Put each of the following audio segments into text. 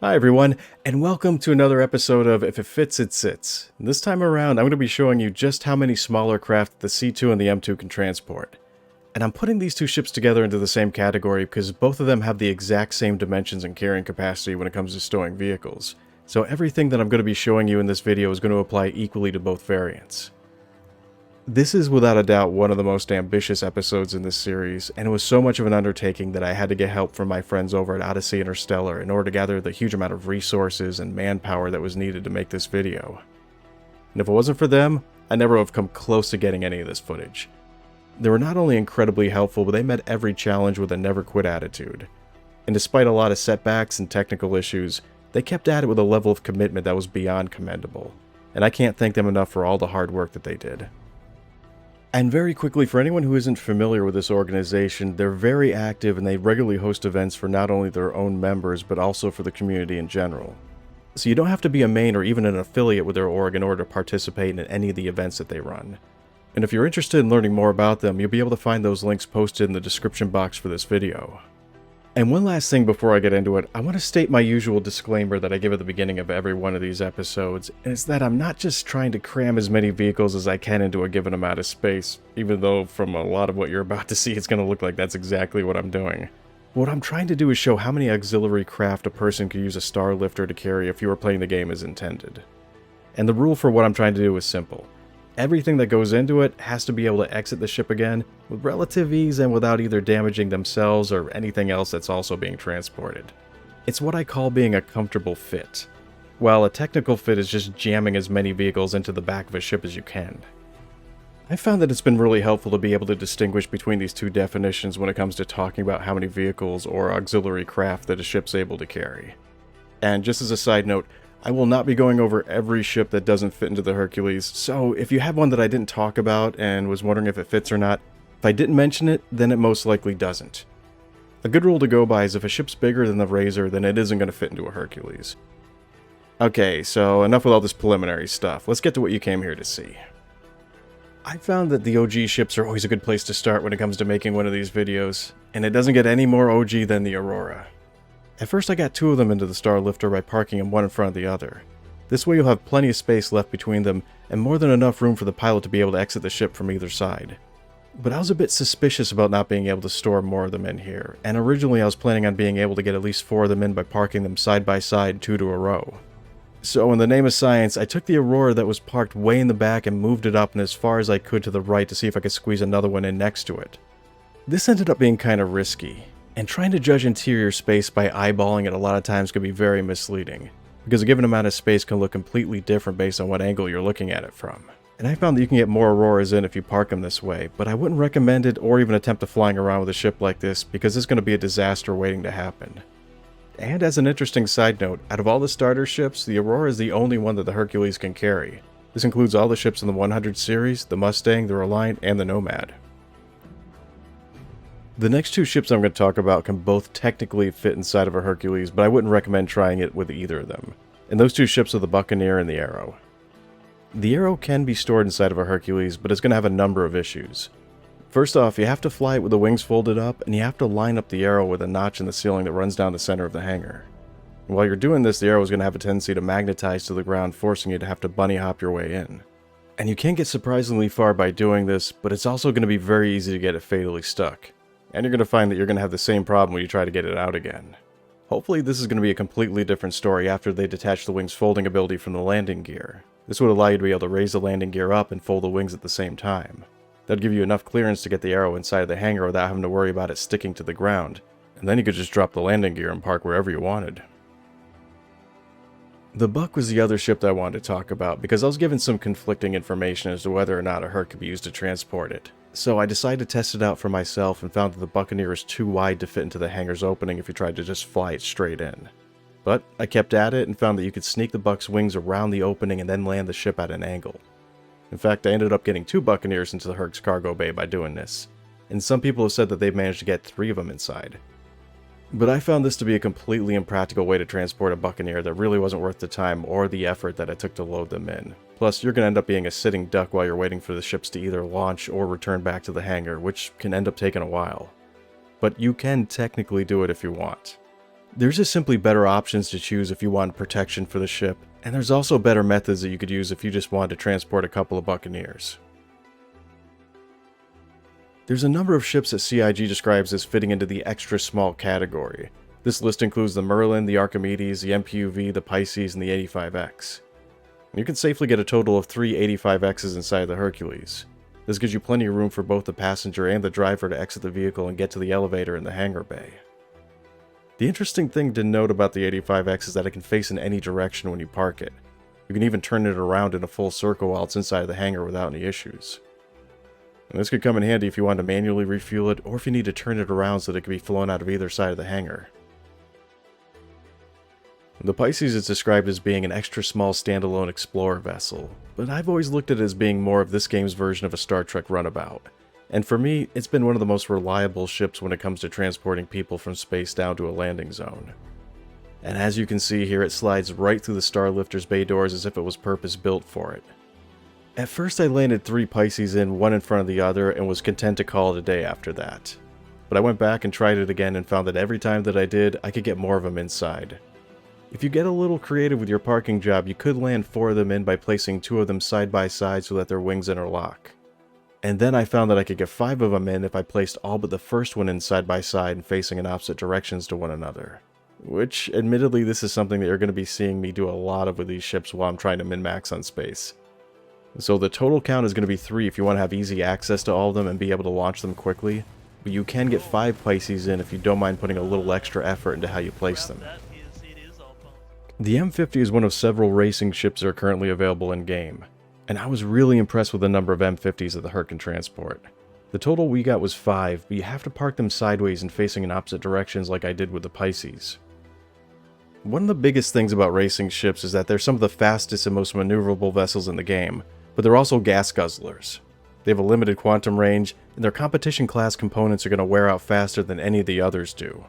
Hi everyone, and welcome to another episode of If It Fits, It Sits. This time around, I'm going to be showing you just how many smaller craft the C2 and the M2 can transport. And I'm putting these two ships together into the same category because both of them have the exact same dimensions and carrying capacity when it comes to stowing vehicles. So everything that I'm going to be showing you in this video is going to apply equally to both variants. This is without a doubt one of the most ambitious episodes in this series, and it was so much of an undertaking that I had to get help from my friends over at Odyssey Interstellar in order to gather the huge amount of resources and manpower that was needed to make this video. And if it wasn't for them, I never would have come close to getting any of this footage. They were not only incredibly helpful, but they met every challenge with a never-quit attitude. And despite a lot of setbacks and technical issues, they kept at it with a level of commitment that was beyond commendable. And I can't thank them enough for all the hard work that they did. And very quickly, for anyone who isn't familiar with this organization, they're very active and they regularly host events for not only their own members, but also for the community in general. So you don't have to be a main or even an affiliate with their org in order to participate in any of the events that they run. And if you're interested in learning more about them, you'll be able to find those links posted in the description box for this video. And one last thing before I get into it, I want to state my usual disclaimer that I give at the beginning of every one of these episodes, and it's that I'm not just trying to cram as many vehicles as I can into a given amount of space, even though from a lot of what you're about to see it's going to look like that's exactly what I'm doing. What I'm trying to do is show how many auxiliary craft a person could use a star lifter to carry if you were playing the game as intended. And the rule for what I'm trying to do is simple. Everything that goes into it has to be able to exit the ship again with relative ease and without either damaging themselves or anything else that's also being transported. It's what I call being a comfortable fit, while a technical fit is just jamming as many vehicles into the back of a ship as you can. I found that it's been really helpful to be able to distinguish between these two definitions when it comes to talking about how many vehicles or auxiliary craft that a ship's able to carry. And just as a side note, I will not be going over every ship that doesn't fit into the Hercules, so if you have one that I didn't talk about and was wondering if it fits or not, if I didn't mention it, then it most likely doesn't. A good rule to go by is if a ship's bigger than the Razor, then it isn't going to fit into a Hercules. Okay, so enough with all this preliminary stuff, let's get to what you came here to see. I found that the OG ships are always a good place to start when it comes to making one of these videos, and it doesn't get any more OG than the Aurora. At first I got two of them into the Star Lifter by parking them one in front of the other. This way you'll have plenty of space left between them, and more than enough room for the pilot to be able to exit the ship from either side. But I was a bit suspicious about not being able to store more of them in here, and originally I was planning on being able to get at least 4 of them in by parking them side by side 2 to a row. So in the name of science, I took the Aurora that was parked way in the back and moved it up and as far as I could to the right to see if I could squeeze another one in next to it. This ended up being kind of risky. And trying to judge interior space by eyeballing it a lot of times can be very misleading, because a given amount of space can look completely different based on what angle you're looking at it from. And I found that you can get more Auroras in if you park them this way, but I wouldn't recommend it or even attempt to flying around with a ship like this because it's going to be a disaster waiting to happen. And as an interesting side note, out of all the starter ships, the Aurora is the only one that the Hercules can carry. This includes all the ships in the 100 series, the Mustang, the Reliant, and the Nomad. The next two ships I'm going to talk about can both technically fit inside of a Hercules, but I wouldn't recommend trying it with either of them. And those two ships are the Buccaneer and the Arrow. The Arrow can be stored inside of a Hercules, but it's going to have a number of issues. First off, you have to fly it with the wings folded up, and you have to line up the Arrow with a notch in the ceiling that runs down the center of the hangar. And while you're doing this, the Arrow is going to have a tendency to magnetize to the ground, forcing you to have to bunny hop your way in. And you can get surprisingly far by doing this, but it's also going to be very easy to get it fatally stuck. And you're going to find that you're going to have the same problem when you try to get it out again. Hopefully this is going to be a completely different story after they detach the wings folding ability from the landing gear. This would allow you to be able to raise the landing gear up and fold the wings at the same time. That'd give you enough clearance to get the Arrow inside of the hangar without having to worry about it sticking to the ground. And then you could just drop the landing gear and park wherever you wanted. The Buck was the other ship that I wanted to talk about because I was given some conflicting information as to whether or not a HERC could be used to transport it. So I decided to test it out for myself and found that the Buccaneer is too wide to fit into the hangar's opening if you tried to just fly it straight in. But I kept at it and found that you could sneak the Buck's wings around the opening and then land the ship at an angle. In fact, I ended up getting 2 Buccaneers into the HERC's cargo bay by doing this, and some people have said that they've managed to get 3 of them inside. But I found this to be a completely impractical way to transport a Buccaneer that really wasn't worth the time or the effort that it took to load them in. Plus, you're going to end up being a sitting duck while you're waiting for the ships to either launch or return back to the hangar, which can end up taking a while. But you can technically do it if you want. There's just simply better options to choose if you want protection for the ship, and there's also better methods that you could use if you just wanted to transport a couple of Buccaneers. There's a number of ships that CIG describes as fitting into the extra small category. This list includes the Merlin, the Archimedes, the MPUV, the Pisces, and the 85X. You can safely get a total of 3 85Xs inside the Hercules. This gives you plenty of room for both the passenger and the driver to exit the vehicle and get to the elevator in the hangar bay. The interesting thing to note about the 85X is that it can face in any direction when you park it. You can even turn it around in a full circle while it's inside the hangar without any issues. And this could come in handy if you want to manually refuel it, or if you need to turn it around so that it can be flown out of either side of the hangar. The Pisces is described as being an extra small standalone explorer vessel, but I've always looked at it as being more of this game's version of a Star Trek runabout. And for me, it's been one of the most reliable ships when it comes to transporting people from space down to a landing zone. And as you can see here, it slides right through the Starlifter's bay doors as if it was purpose-built for it. At first I landed 3 Pisces in, one in front of the other, and was content to call it a day after that. But I went back and tried it again and found that every time that I did, I could get more of them inside. If you get a little creative with your parking job, you could land 4 of them in by placing 2 of them side by side so that their wings interlock. And then I found that I could get 5 of them in if I placed all but the first one in side by side and facing in opposite directions to one another. Which, admittedly, this is something that you're going to be seeing me do a lot of with these ships while I'm trying to min-max on space. So the total count is going to be 3 if you want to have easy access to all of them and be able to launch them quickly, but you can get 5 Pisces in if you don't mind putting a little extra effort into how you place them. The M50 is one of several racing ships that are currently available in-game, and I was really impressed with the number of M50s that the HERC can transport. The total we got was 5, but you have to park them sideways and facing in opposite directions like I did with the Pisces. One of the biggest things about racing ships is that they're some of the fastest and most maneuverable vessels in the game, but they're also gas guzzlers. They have a limited quantum range, and their competition class components are going to wear out faster than any of the others do.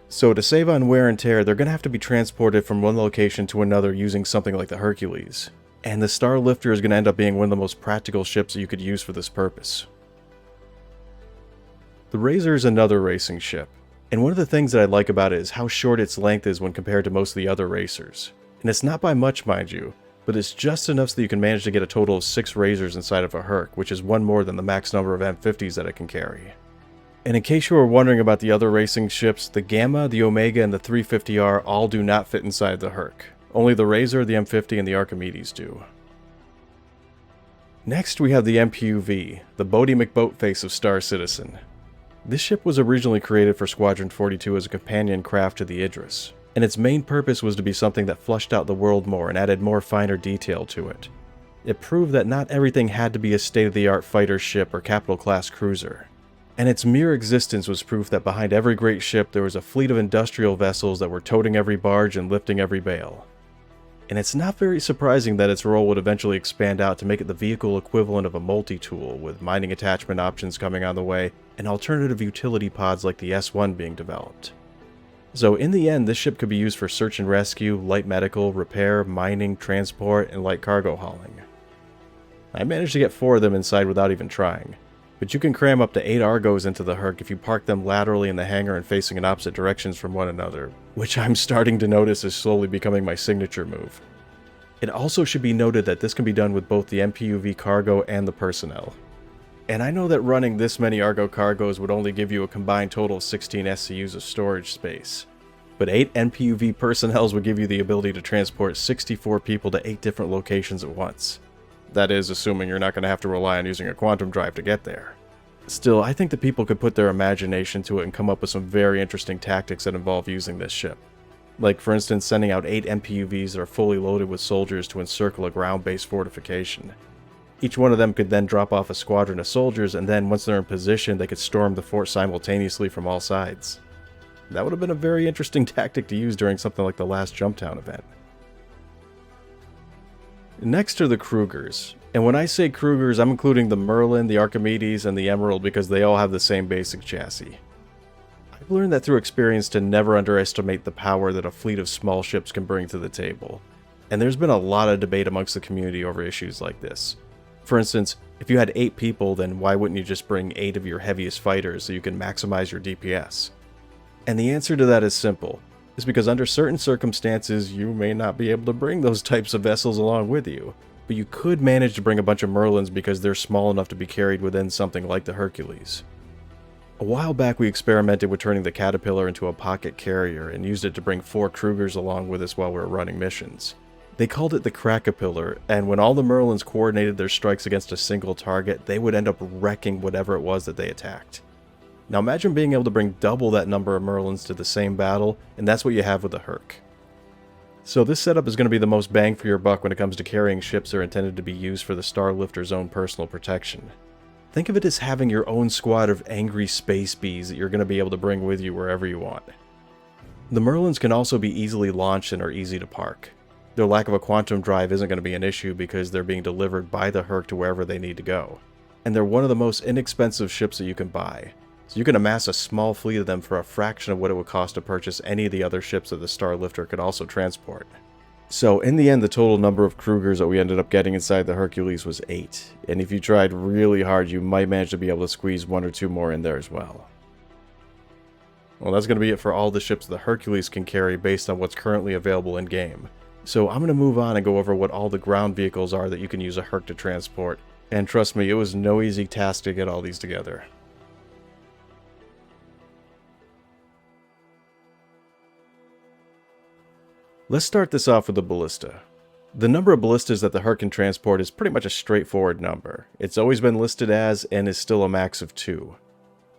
So to save on wear and tear, they're going to have to be transported from one location to another using something like the Hercules. And the Starlifter is going to end up being one of the most practical ships that you could use for this purpose. The Razor is another racing ship, and one of the things that I like about it is how short its length is when compared to most of the other racers. And it's not by much, mind you, but it's just enough so that you can manage to get a total of 6 Razors inside of a HERC, which is 1 more than the max number of M50s that it can carry. And in case you were wondering about the other racing ships, the Gamma, the Omega, and the 350R all do not fit inside the HERC. Only the Razor, the M50, and the Archimedes do. Next we have the MPUV, the Bodie McBoatface of Star Citizen. This ship was originally created for Squadron 42 as a companion craft to the Idris, and its main purpose was to be something that flushed out the world more and added more finer detail to it. It proved that not everything had to be a state-of-the-art fighter ship or capital-class cruiser. And its mere existence was proof that behind every great ship there was a fleet of industrial vessels that were toting every barge and lifting every bale. And it's not very surprising that its role would eventually expand out to make it the vehicle equivalent of a multi-tool, with mining attachment options coming on the way, and alternative utility pods like the S1 being developed. So in the end, this ship could be used for search and rescue, light medical, repair, mining, transport, and light cargo hauling. I managed to get 4 of them inside without even trying. But you can cram up to 8 Argos into the HERC if you park them laterally in the hangar and facing in opposite directions from one another, which I'm starting to notice is slowly becoming my signature move. It also should be noted that this can be done with both the MPUV cargo and the personnel. And I know that running this many Argo cargoes would only give you a combined total of 16 SCUs of storage space, but 8 MPUV personnels would give you the ability to transport 64 people to 8 different locations at once. That is, assuming you're not going to have to rely on using a quantum drive to get there. Still, I think that people could put their imagination to it and come up with some very interesting tactics that involve using this ship. Like, for instance, sending out 8 MPUVs that are fully loaded with soldiers to encircle a ground-based fortification. Each one of them could then drop off a squadron of soldiers, and then once they're in position, they could storm the fort simultaneously from all sides. That would have been a very interesting tactic to use during something like the last Jumptown event. Next are the Krugers, and when I say Krugers, I'm including the Merlin, the Archimedes, and the Emerald because they all have the same basic chassis. I've learned that through experience to never underestimate the power that a fleet of small ships can bring to the table, and there's been a lot of debate amongst the community over issues like this. For instance, if you had 8 people, then why wouldn't you just bring 8 of your heaviest fighters so you can maximize your DPS? And the answer to that is simple. is because under certain circumstances, you may not be able to bring those types of vessels along with you. But you could manage to bring a bunch of Merlins because they're small enough to be carried within something like the Hercules. A while back we experimented with turning the Caterpillar into a pocket carrier and used it to bring 4 Krugers along with us while we were running missions. They called it the Crackapillar, and when all the Merlins coordinated their strikes against a single target, they would end up wrecking whatever it was that they attacked. Now imagine being able to bring double that number of Merlins to the same battle, and that's what you have with the HERC. So this setup is going to be the most bang for your buck when it comes to carrying ships that are intended to be used for the Starlifter's own personal protection. Think of it as having your own squad of angry space bees that you're going to be able to bring with you wherever you want. The Merlins can also be easily launched and are easy to park. Their lack of a quantum drive isn't going to be an issue because they're being delivered by the HERC to wherever they need to go. And they're one of the most inexpensive ships that you can buy. So you can amass a small fleet of them for a fraction of what it would cost to purchase any of the other ships that the Starlifter could also transport. So in the end, the total number of Krugers that we ended up getting inside the Hercules was 8, and if you tried really hard, you might manage to be able to squeeze 1 or 2 more in there as well. Well, that's going to be it for all the ships the Hercules can carry based on what's currently available in-game. So I'm going to move on and go over what all the ground vehicles are that you can use a HERC to transport, and trust me, it was no easy task to get all these together. Let's start this off with the Ballista. The number of ballistas that the HERC can transport is pretty much a straightforward number. It's always been listed as, and is still a max of 2.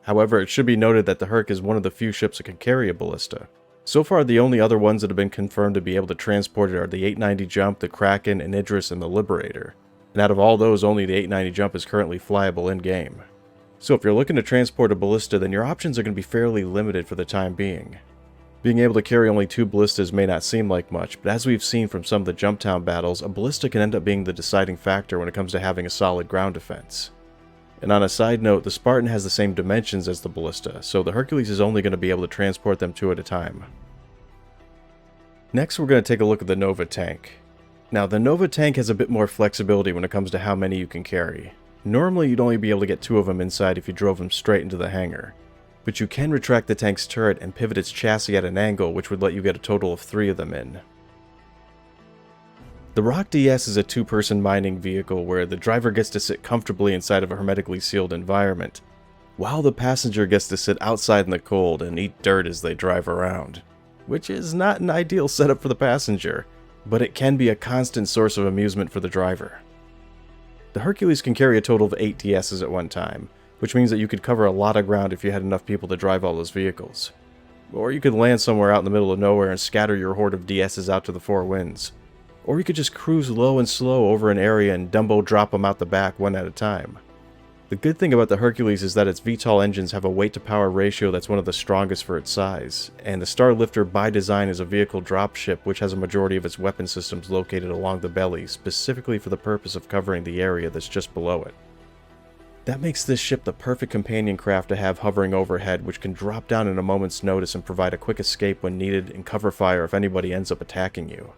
However, it should be noted that the HERC is one of the few ships that can carry a ballista. So far, the only other ones that have been confirmed to be able to transport it are the 890 Jump, the Kraken, and Idris, and the Liberator. And out of all those, only the 890 Jump is currently flyable in-game. So if you're looking to transport a ballista, then your options are going to be fairly limited for the time being. Being able to carry only 2 ballistas may not seem like much, but as we've seen from some of the Jumptown battles, a ballista can end up being the deciding factor when it comes to having a solid ground defense. And on a side note, the Spartan has the same dimensions as the ballista, so the Hercules is only going to be able to transport them 2 at a time. Next, we're going to take a look at the Nova tank. Now, the Nova tank has a bit more flexibility when it comes to how many you can carry. Normally, you'd only be able to get 2 of them inside if you drove them straight into the hangar. But you can retract the tank's turret and pivot its chassis at an angle, which would let you get a total of 3 of them in. The ROC-DS is a 2-person mining vehicle where the driver gets to sit comfortably inside of a hermetically sealed environment, while the passenger gets to sit outside in the cold and eat dirt as they drive around. Which is not an ideal setup for the passenger, but it can be a constant source of amusement for the driver. The Hercules can carry a total of 8 DSs at one time, which means that you could cover a lot of ground if you had enough people to drive all those vehicles. Or you could land somewhere out in the middle of nowhere and scatter your horde of DSs out to the 4 winds. Or you could just cruise low and slow over an area and Dumbo drop them out the back one at a time. The good thing about the Hercules is that its VTOL engines have a weight-to-power ratio that's one of the strongest for its size, and the Starlifter by design is a vehicle dropship which has a majority of its weapon systems located along the belly, specifically for the purpose of covering the area that's just below it. That makes this ship the perfect companion craft to have hovering overhead, which can drop down in a moment's notice and provide a quick escape when needed and cover fire if anybody ends up attacking you.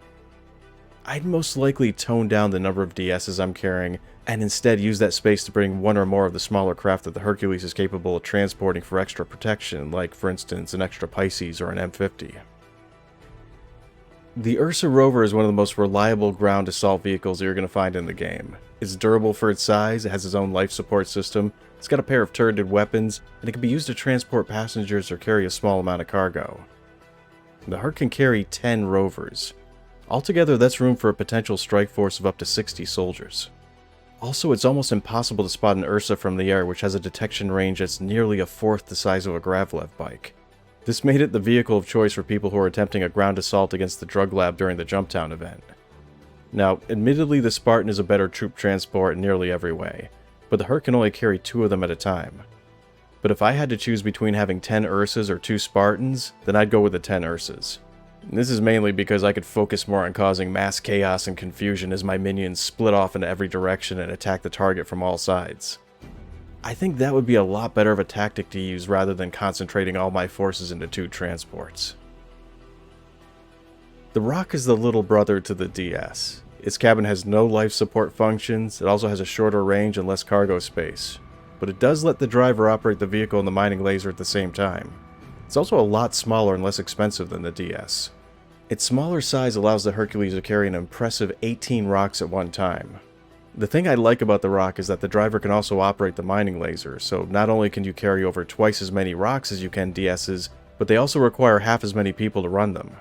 I'd most likely tone down the number of DSs I'm carrying, and instead use that space to bring 1 or more of the smaller craft that the Hercules is capable of transporting for extra protection, like for instance an extra Pisces or an M50. The Ursa Rover is one of the most reliable ground assault vehicles that you're going to find in the game. It's durable for its size, it has its own life support system, it's got a pair of turreted weapons, and it can be used to transport passengers or carry a small amount of cargo. The HERC can carry 10 rovers. Altogether, that's room for a potential strike force of up to 60 soldiers. Also, it's almost impossible to spot an Ursa from the air, which has a detection range that's nearly 1/4 the size of a Gravlev bike. This made it the vehicle of choice for people who are attempting a ground assault against the drug lab during the Jumptown event. Now, admittedly the Spartan is a better troop transport in nearly every way, but the HERC can only carry 2 of them at a time. But if I had to choose between having 10 Ursas or 2 Spartans, then I'd go with the 10 Ursas. And this is mainly because I could focus more on causing mass chaos and confusion as my minions split off in every direction and attack the target from all sides. I think that would be a lot better of a tactic to use rather than concentrating all my forces into 2 transports. The ROC is the little brother to the DS. Its cabin has no life support functions, it also has a shorter range and less cargo space, but it does let the driver operate the vehicle and the mining laser at the same time. It's also a lot smaller and less expensive than the DS. Its smaller size allows the Hercules to carry an impressive 18 rocks at one time. The thing I like about the ROC is that the driver can also operate the mining laser, so not only can you carry over twice as many rocks as you can DS's, but they also require half as many people to run them.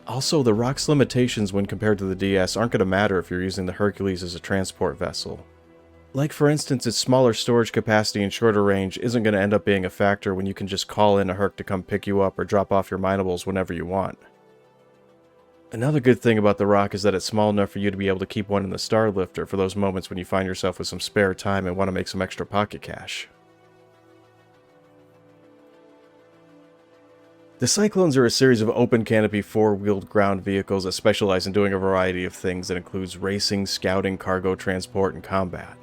Also, the ROC's limitations when compared to the DS aren't going to matter if you're using the Hercules as a transport vessel. Like for instance, its smaller storage capacity and shorter range isn't going to end up being a factor when you can just call in a HERC to come pick you up or drop off your minables whenever you want. Another good thing about the ROC is that it's small enough for you to be able to keep one in the Starlifter for those moments when you find yourself with some spare time and want to make some extra pocket cash. The Cyclones are a series of open canopy four-wheeled ground vehicles that specialize in doing a variety of things that includes racing, scouting, cargo transport, and combat.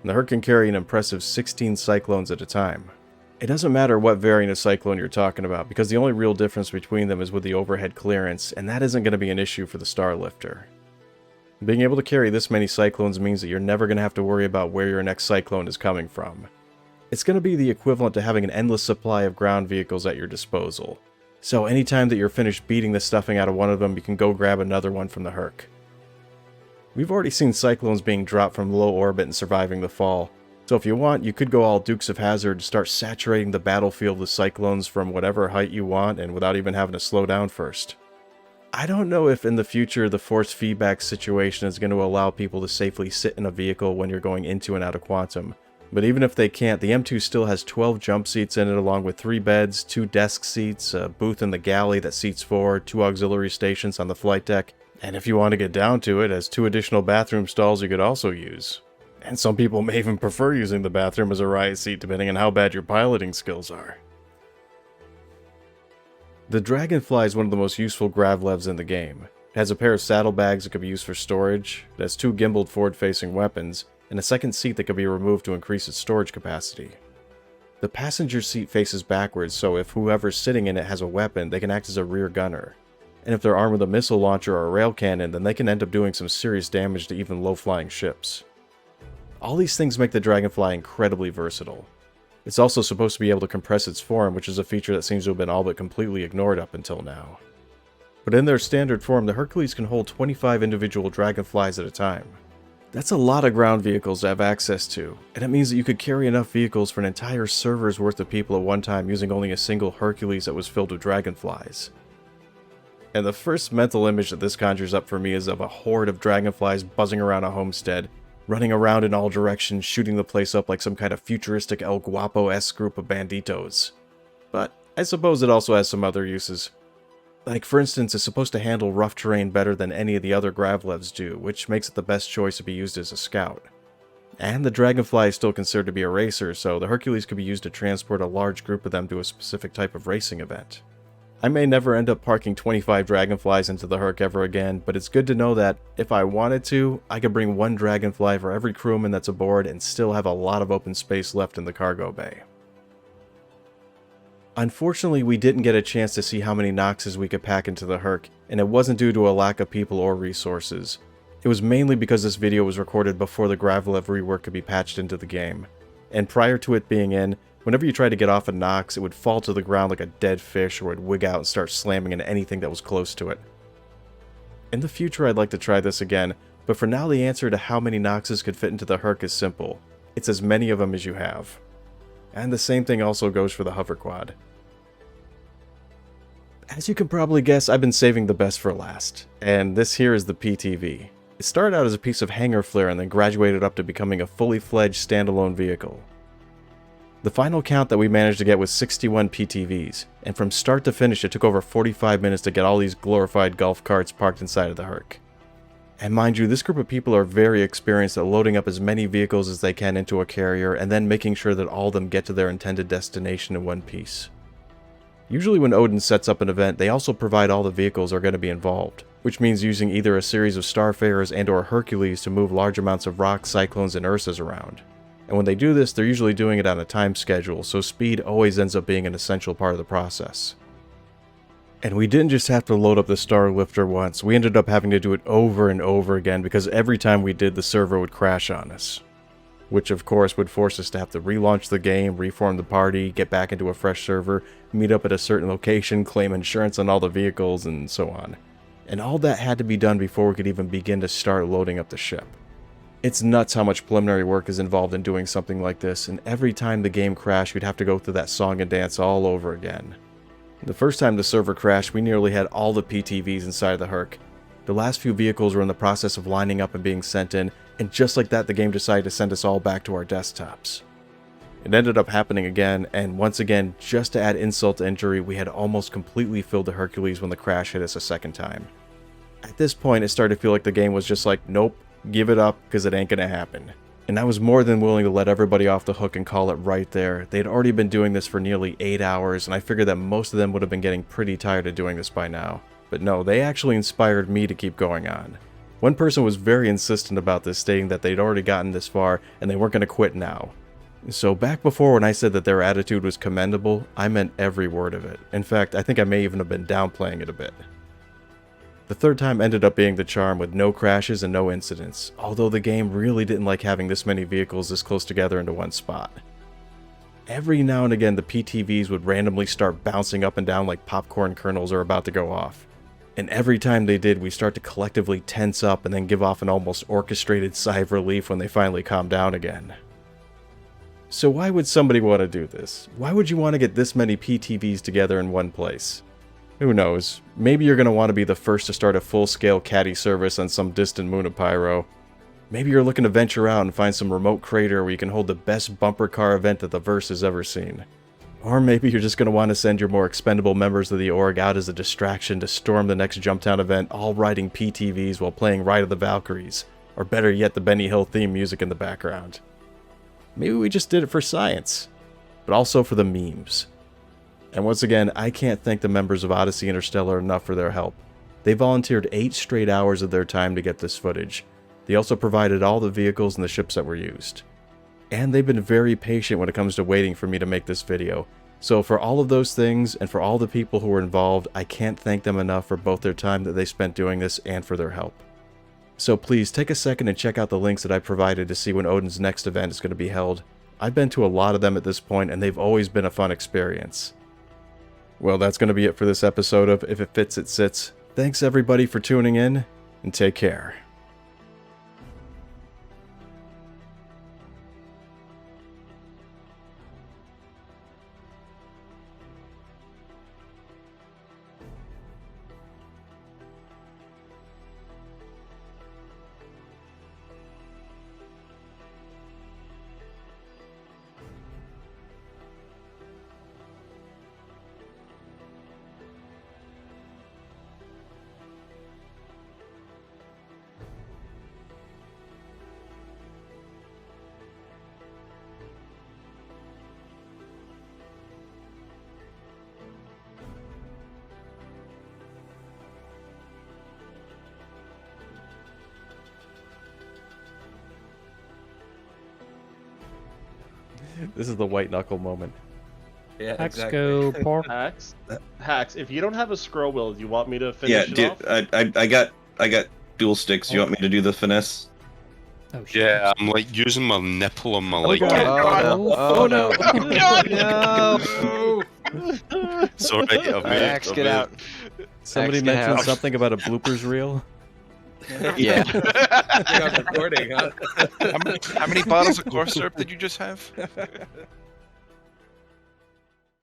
And the HERC can carry an impressive 16 Cyclones at a time. It doesn't matter what variant of Cyclone you're talking about, because the only real difference between them is with the overhead clearance, and that isn't going to be an issue for the Starlifter. Being able to carry this many Cyclones means that you're never going to have to worry about where your next Cyclone is coming from. It's going to be the equivalent to having an endless supply of ground vehicles at your disposal. So anytime that you're finished beating the stuffing out of one of them, you can go grab another one from the HERC. We've already seen Cyclones being dropped from low orbit and surviving the fall. So if you want, you could go all Dukes of Hazzard and start saturating the battlefield with Cyclones from whatever height you want and without even having to slow down first. I don't know if in the future the force feedback situation is going to allow people to safely sit in a vehicle when you're going into and out of quantum, but even if they can't, the M2 still has 12 jump seats in it along with 3 beds, 2 desk seats, a booth in the galley that seats 4, 2 auxiliary stations on the flight deck, and if you want to get down to it, has 2 additional bathroom stalls you could also use. And some people may even prefer using the bathroom as a riot seat depending on how bad your piloting skills are. The Dragonfly is one of the most useful gravlevs in the game. It has a pair of saddlebags that could be used for storage, it has 2 gimbaled forward-facing weapons, and a second seat that can be removed to increase its storage capacity. The passenger seat faces backwards, so if whoever's sitting in it has a weapon, they can act as a rear gunner. And if they're armed with a missile launcher or a rail cannon, then they can end up doing some serious damage to even low-flying ships. All these things make the Dragonfly incredibly versatile. It's also supposed to be able to compress its form, which is a feature that seems to have been all but completely ignored up until now. But in their standard form, the Hercules can hold 25 individual Dragonflies at a time. That's a lot of ground vehicles to have access to, and it means that you could carry enough vehicles for an entire server's worth of people at one time using only a single Hercules that was filled with Dragonflies. And the first mental image that this conjures up for me is of a horde of Dragonflies buzzing around a homestead, running around in all directions, shooting the place up like some kind of futuristic El Guapo-esque group of banditos. But I suppose it also has some other uses. Like for instance, it's supposed to handle rough terrain better than any of the other Gravlevs do, which makes it the best choice to be used as a scout. And the Dragonfly is still considered to be a racer, so the Hercules could be used to transport a large group of them to a specific type of racing event. I may never end up parking 25 Dragonflies into the HERC ever again, but it's good to know that, if I wanted to, I could bring 1 Dragonfly for every crewman that's aboard and still have a lot of open space left in the cargo bay. Unfortunately, we didn't get a chance to see how many NOXs we could pack into the HERC, and it wasn't due to a lack of people or resources. It was mainly because this video was recorded before the Gravlev rework could be patched into the game. And prior to it being in, whenever you tried to get off a NOX, it would fall to the ground like a dead fish or would wig out and start slamming into anything that was close to it. In the future, I'd like to try this again, but for now the answer to how many NOXs could fit into the HERC is simple. It's as many of them as you have. And the same thing also goes for the HoverQuad. As you can probably guess, I've been saving the best for last, and this here is the PTV. It started out as a piece of hangar flare and then graduated up to becoming a fully fledged standalone vehicle. The final count that we managed to get was 61 PTVs, and from start to finish it took over 45 minutes to get all these glorified golf carts parked inside of the HERC. And mind you, this group of people are very experienced at loading up as many vehicles as they can into a carrier and then making sure that all of them get to their intended destination in one piece. Usually when Odin sets up an event, they also provide all the vehicles are going to be involved, which means using either a series of Starfarers and or Hercules to move large amounts of rocks, cyclones, and Ursas around. And when they do this, they're usually doing it on a time schedule, so speed always ends up being an essential part of the process. And we didn't just have to load up the Starlifter once, we ended up having to do it over and over again because every time we did, the server would crash on us. which of course would force us to have to relaunch the game, reform the party, get back into a fresh server, meet up at a certain location, claim insurance on all the vehicles, and so on. And all that had to be done before we could even begin to start loading up the ship. It's nuts how much preliminary work is involved in doing something like this, and every time the game crashed, we'd have to go through that song and dance all over again. The first time the server crashed, we nearly had all the PTVs inside the HERC. The last few vehicles were in the process of lining up and being sent in, and just like that, the game decided to send us all back to our desktops. It ended up happening again, and once again, just to add insult to injury, we had almost completely filled the Hercules when the crash hit us a second time. At this point, it started to feel like the game was just like, nope, give it up, because it ain't gonna happen. And I was more than willing to let everybody off the hook and call it right there. They'd already been doing this for nearly 8 hours, and I figured that most of them would have been getting pretty tired of doing this by now. But no, they actually inspired me to keep going on. One person was very insistent about this, stating that they'd already gotten this far and they weren't going to quit now. So back before, when I said that their attitude was commendable, I meant every word of it. In fact, I think I may even have been downplaying it a bit. The third time ended up being the charm, with no crashes and no incidents, although the game really didn't like having this many vehicles this close together into one spot. Every now and again, the PTVs would randomly start bouncing up and down like popcorn kernels are about to go off. And every time they did, we start to collectively tense up and then give off an almost orchestrated sigh of relief when they finally calm down again. So why would somebody want to do this? Why would you want to get this many PTVs together in one place? Who knows? Maybe you're going to want to be the first to start a full-scale caddy service on some distant moon of Pyro. Maybe you're looking to venture out and find some remote crater where you can hold the best bumper car event that the verse has ever seen. Or maybe you're just going to want to send your more expendable members of the org out as a distraction to storm the next Jumptown event, all riding PTVs while playing Ride of the Valkyries, or better yet, the Benny Hill theme music in the background. Maybe we just did it for science, but also for the memes. And once again, I can't thank the members of Odyssey Interstellar enough for their help. They volunteered 8 straight hours of their time to get this footage. They also provided all the vehicles and the ships that were used. And they've been very patient when it comes to waiting for me to make this video. So for all of those things, and for all the people who were involved, I can't thank them enough for both their time that they spent doing this and for their help. So please take a second and check out the links that I provided to see when Odin's next event is going to be held. I've been to a lot of them at this point, and they've always been a fun experience. Well, that's going to be it for this episode of If It Fits, It Sits. Thanks everybody for tuning in, and take care. This is the white knuckle moment. Yeah, Hacks exactly. go pork. Hacks. If you don't have a scroll wheel, do you want me to finish it off? I got dual sticks. You want me to do the finesse? Oh shit. Yeah, I'm like using my nipple and my like. Oh no! No! Sorry, Max, get out. Somebody Max, get mentioned out. something about a bloopers reel. Yeah. You're not recording, huh? How many bottles of cough syrup did you just have?